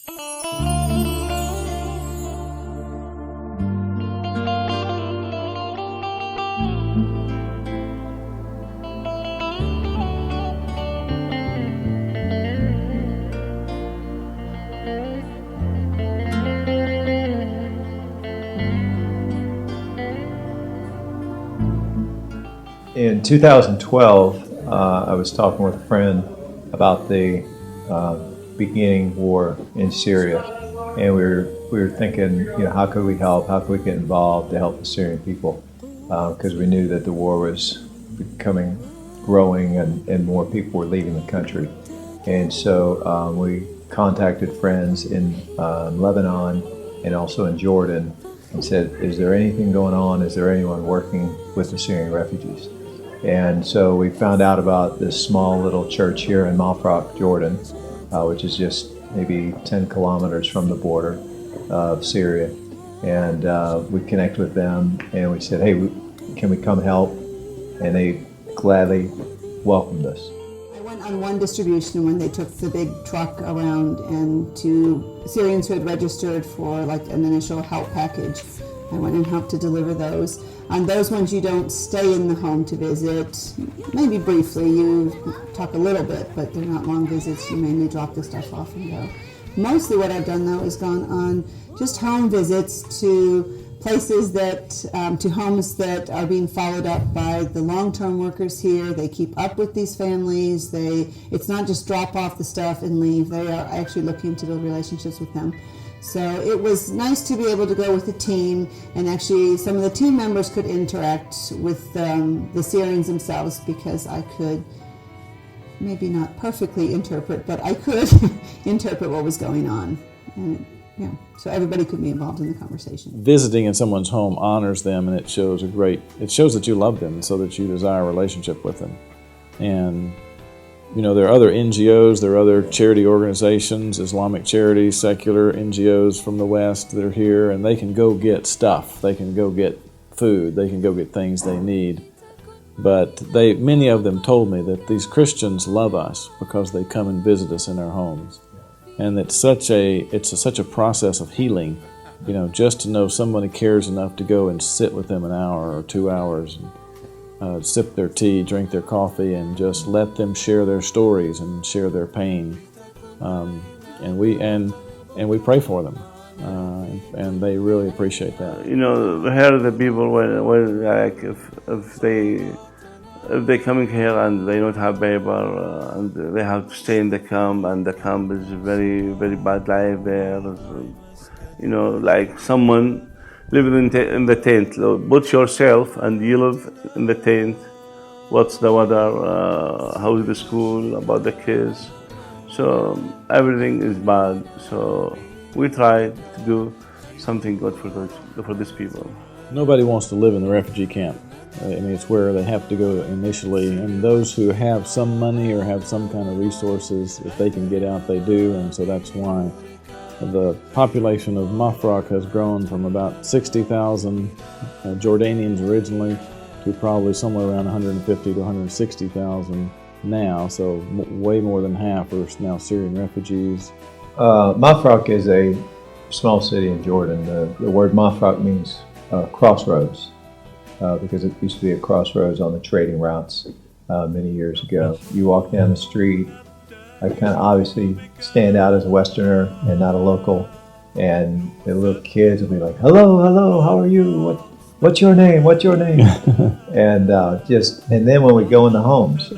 In 2012, I was talking with a friend about the beginning war in Syria, and we were thinking, how could we help? How could we get involved to help the Syrian people? Because we knew that the war was growing, and more people were leaving the country. And so we contacted friends in Lebanon and also in Jordan and said, is there anything going on? Is there anyone working with the Syrian refugees? And so we found out about this small little church here in Mafraq, Jordan, which is just maybe 10 kilometers from the border of Syria. And we connected with them and we said, hey, can we come help? And they gladly welcomed us. I went on one distribution when they took the big truck around, and to Syrians who had registered for like an initial help package, I went and helped to deliver those. On those ones, you don't stay in the home to visit. Maybe briefly, you talk a little bit, but they're not long visits. You mainly drop the stuff off and go. Mostly what I've done, though, is gone on just home visits to places that, to homes that are being followed up by the long-term workers here. They keep up with these families. It's not just drop off the stuff and leave. They are actually looking to build relationships with them. So it was nice to be able to go with a team, and actually some of the team members could interact with the Syrians themselves, because I could maybe not perfectly interpret, but I could interpret what was going on. And so everybody could be involved in the conversation. Visiting in someone's home honors them, and it shows that you love them, so that you desire a relationship with them. And there are other NGOs, there are other charity organizations, Islamic charities, secular NGOs from the West that are here, and they can go get stuff. They can go get food. They can go get things they need. But many of them told me that these Christians love us because they come and visit us in our homes. And it's such a process of healing, just to know somebody cares enough to go and sit with them an hour or 2 hours, and sip their tea, drink their coffee, and just let them share their stories and share their pain. And we pray for them, and they really appreciate that. Here the people, when like if they coming here and they don't have paper, and they have to stay in the camp, and the camp is very, very bad life there. Like someone living in the tent. Put yourself and you live in the tent. What's the weather? How's the school? About the kids? So everything is bad. So we try to do something good for these people. Nobody wants to live in the refugee camp. It's where they have to go initially, and those who have some money or have some kind of resources, if they can get out, they do, and so that's why the population of Mafraq has grown from about 60,000 Jordanians originally to probably somewhere around 150 to 160,000 now, so way more than half are now Syrian refugees. Mafraq is a small city in Jordan. The word Mafraq means crossroads, because it used to be a crossroads on the trading routes many years ago. You walk down the street, I kind of obviously stand out as a Westerner and not a local, and the little kids will be like, hello, how are you? What's your name? And then when we go in the homes,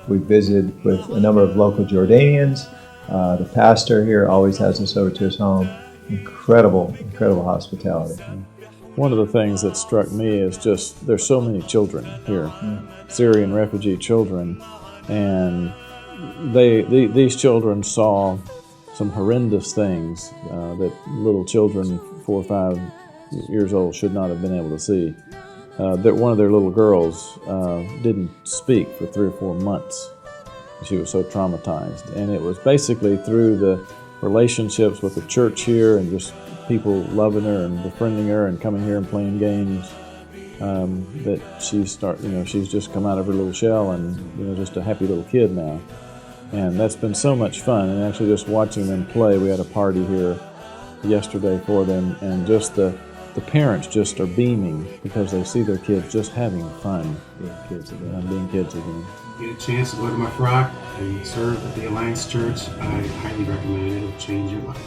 we visit with a number of local Jordanians. The pastor here always has us over to his home. Incredible hospitality. One of the things that struck me is just there's so many children here, Syrian refugee children, and these children saw some horrendous things that little children 4 or 5 years old should not have been able to see. That one of their little girls didn't speak for 3 or 4 months. She was so traumatized, and it was basically through the relationships with the church here and just people loving her and befriending her and coming here and playing games that she's just come out of her little shell and just a happy little kid now. And that's been so much fun. And actually just watching them play, we had a party here yesterday for them, and just the parents just are beaming because they see their kids just having fun. Being kids again. Get a chance to go to my frock and serve at the Alliance Church, I highly recommend it. It'll change your life.